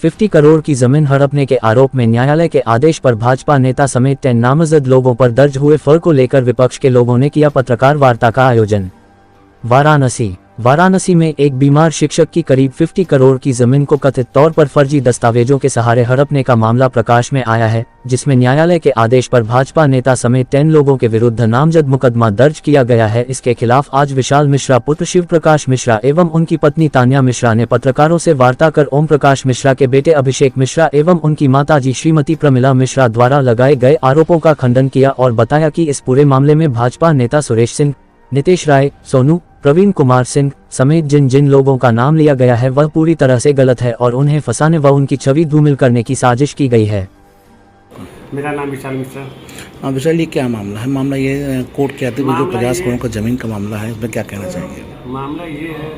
50 करोड़ की जमीन हड़पने के आरोप में न्यायालय के आदेश पर भाजपा नेता समेत 10 नामजद लोगों पर दर्ज हुए फर्ज को लेकर विपक्ष के लोगों ने किया पत्रकार वार्ता का आयोजन। वाराणसी में एक बीमार शिक्षक की करीब 50 करोड़ की जमीन को कथित तौर पर फर्जी दस्तावेजों के सहारे हड़पने का मामला प्रकाश में आया है, जिसमें न्यायालय के आदेश पर भाजपा नेता समेत 10 लोगों के विरुद्ध नामजद मुकदमा दर्ज किया गया है। इसके खिलाफ आज विशाल मिश्रा पुत्र शिव प्रकाश मिश्रा एवं उनकी पत्नी तान्या मिश्रा ने पत्रकारों से वार्ता कर ओम प्रकाश मिश्रा के बेटे अभिषेक मिश्रा एवं उनकी माताजी श्रीमती प्रमिला मिश्रा द्वारा लगाए गए आरोपों का खंडन किया और बताया कि इस पूरे मामले में भाजपा नेता सुरेश सिंह, नितेश राय, सोनू, प्रवीण कुमार सिंह समेत जिन जिन लोगों का नाम लिया गया है वह पूरी तरह से गलत है और उन्हें फंसाने व उनकी छवि धूमिल करने की साजिश की गई है। मेरा नाम विशाल मिश्रा। विशाल, ये क्या मामला है? मामला ये कोर्ट के आते हुए जो 50 करोड़ का जमीन का मामला है, इसमें क्या कहना चाहेंगे? मामला ये है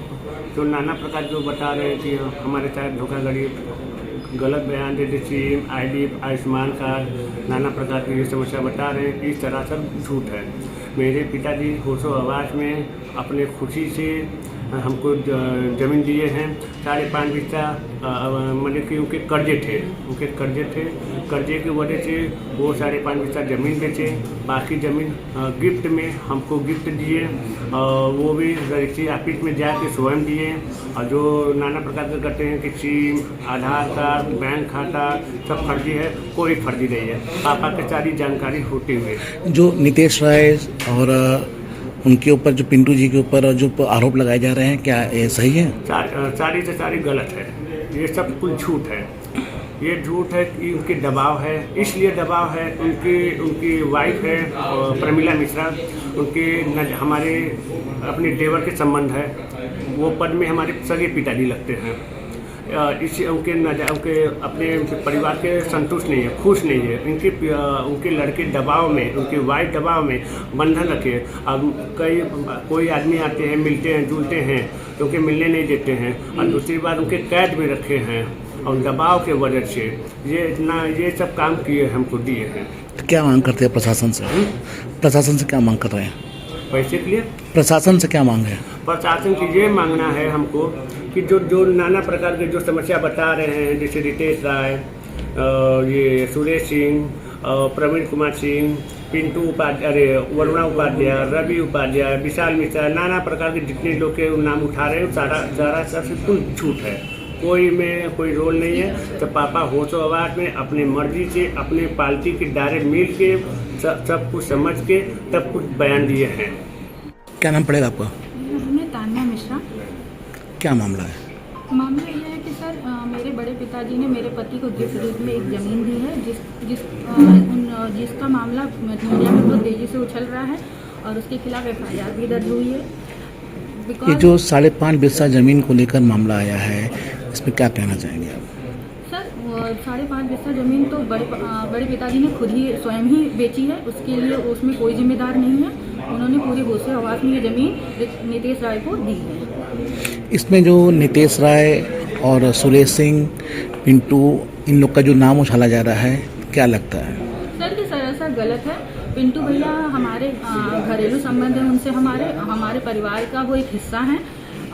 जो नाना प्रकार जो बता रहे हैं कि हमारे साथ धोखाधड़ी, गलत बयान देते, सिम, ID, आयुष्मान कार्ड, नाना प्रकार की ये समस्या बता रहे हैं कि इस तरह सब झूठ है। मेरे पिताजी होशो हवास में अपने खुशी से हमको ज़मीन दिए हैं। 5.5 बिस्सा मतलब कि उनके कर्जे थे, कर्जे की वजह से वो 5.5 बिस्सा ज़मीन बेचे, बाकी ज़मीन गिफ्ट में हमको गिफ्ट दिए और वो भी रजिस्ट्री ऑफिस में जाके स्वयं दिए। और जो नाना प्रकार के करते हैं कि सिम, आधार कार्ड, बैंक खाता सब फर्जी है, कोई फर्जी नहीं है। पापा की सारी जानकारी होते हुए जो नितेश राय और उनके ऊपर, जो पिंटू जी के ऊपर जो आरोप लगाए जा रहे हैं, क्या ये सही है? सारी से सारी गलत है। ये सब कुछ झूठ है। ये झूठ है कि उनके दबाव है, इसलिए दबाव है। उनकी वाइफ है प्रमिला मिश्रा, उनके हमारे अपने देवर के संबंध है, वो पद में हमारे सगे पिताजी लगते हैं। इससे उनके अपने परिवार के संतुष्ट नहीं है, खुश नहीं है। उनके लड़के दबाव में, उनकी वाइफ दबाव में बंधन रखे। अब कोई आदमी आते हैं, मिलते हैं, जुलते हैं तो उनके मिलने नहीं देते हैं। और दूसरी बात उनके कैद में रखे हैं और दबाव के वजह से ये सब काम किए हमको दिए हैं। तो क्या मांग करते हैं प्रशासन से? प्रशासन से क्या मांग कर रहे हैं? पैसे के लिए प्रशासन से क्या मांग है? प्रशासन की ये मांगना है हमको कि जो नाना प्रकार के जो समस्या बता रहे हैं, जैसे नितेश राय, ये सुरेश सिंह, प्रवीण कुमार सिंह, पिंटू उपाध्याय, वरुणा उपाध्याय, रवि उपाध्याय, विशाल मिश्रा, नाना प्रकार के जितने लोग के नाम उठा रहे हैं सारा सब कुछ झूठ है। कोई रोल नहीं है। तो पापा होशो आवाज में अपने मर्जी से अपने पार्टी के दायरे मिल के सब कुछ समझ के तब कुछ बयान दिए हैं। क्या नाम पड़ेगा आपका? मैं तान्या मिश्रा। क्या मामला है? मामला यह है कि सर मेरे बड़े पिताजी ने मेरे पति को गिफ्ट रूप में एक ज़मीन दी है जिसका मामला मीडिया में बहुत तेज़ी से उछल रहा है और उसके खिलाफ FIR भी दर्ज हुई है। ये जो 5.5 बिस्सा ज़मीन को लेकर मामला आया है, इसमें क्या कहना चाहेंगे आप? सर 5.5 बिस्सा ज़मीन तो बड़े पिताजी ने खुद ही स्वयं ही बेची है, उसके लिए उसमें कोई जिम्मेदार नहीं है। उन्होंने पूरे होशे हवास में ये ज़मीन नितेश राय को दी है। इसमें जो नितेश राय और सुरेश सिंह, पिंटू, इन लोग का जो नाम उछाला जा रहा है, क्या लगता है? सर ये सरासर गलत है। पिंटू भैया हमारे घरेलू संबंध है उनसे, हमारे परिवार का वो एक हिस्सा है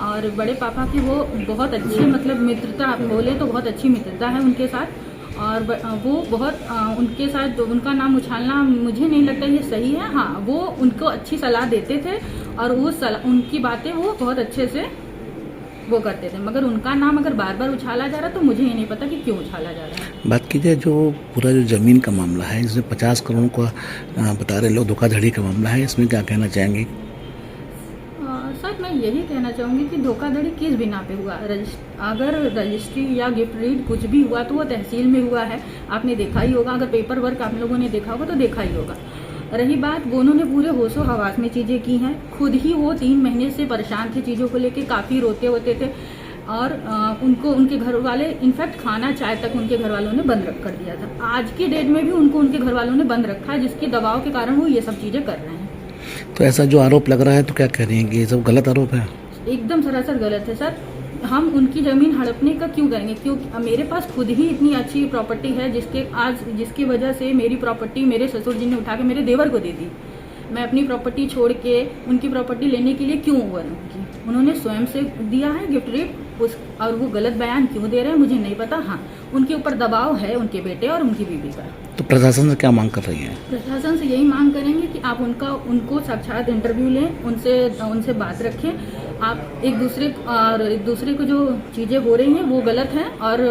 और बड़े पापा की वो बहुत अच्छी मतलब मित्रता, आप बोले तो बहुत अच्छी मित्रता है उनके साथ। और वो बहुत उनके साथ उनका नाम उछालना मुझे नहीं लगता ये सही है। हाँ, वो उनको अच्छी सलाह देते थे और उनकी बातें वो बहुत अच्छे से वो करते थे, मगर उनका नाम अगर बार बार उछाला जा रहा तो मुझे ये नहीं पता कि क्यों उछाला जा रहा है। बात कीजिए जो पूरा जो ज़मीन का मामला है, इसमें 50 करोड़ का बता रहे लोग धोखाधड़ी का मामला है, इसमें क्या कहना चाहेंगे? सर मैं यही कहना चाहूँगी कि धोखाधड़ी किस बिना पे हुआ। अगर रजिस्ट्री या गिफ्ट रीड कुछ भी हुआ तो वो तहसील में हुआ है, आपने देखा ही होगा। अगर पेपर वर्क आप लोगों ने देखा होगा तो देखा ही होगा। रही बात, वो उन्होंने पूरे होशो हवास में चीज़ें की हैं। खुद ही वो 3 महीने से परेशान थे चीज़ों को लेके, काफ़ी रोते होते थे और उनके घर वाले, इनफैक्ट खाना चाय तक उनके घर वालों ने बंद कर दिया था। आज की डेट में भी उनके घर वालों ने बंद रखा है, जिसके दबाव के कारण वो ये सब चीज़ें कर रहे हैं। तो ऐसा जो आरोप लग रहा है तो क्या कह रही हैं कि ये सब गलत आरोप है? एकदम सरासर गलत है सर। हम उनकी ज़मीन हड़पने का क्यों करेंगे? क्योंकि मेरे पास खुद ही इतनी अच्छी प्रॉपर्टी है जिसकी वजह से मेरी प्रॉपर्टी मेरे ससुर जी ने उठा के मेरे देवर को दे दी। मैं अपनी प्रॉपर्टी छोड़ के उनकी प्रॉपर्टी लेने के लिए क्यों ओवर की? उन्होंने स्वयं से दिया है गिफ्ट रिट उस, और वो गलत बयान क्यों दे रहे हैं मुझे नहीं पता। हाँ, उनके ऊपर दबाव है उनके बेटे और उनकी बीवी का। तो प्रशासन से क्या मांग कर रही हैं? प्रशासन से यही मांग करेंगे कि आप उनको साक्षात इंटरव्यू लें, उनसे बात रखें। आप एक दूसरे को जो चीज़ें हो रही हैं वो गलत हैं और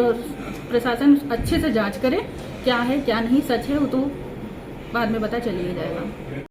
प्रशासन अच्छे से जांच करे क्या है क्या नहीं सच है, वो तो बाद में पता चल ही जाएगा।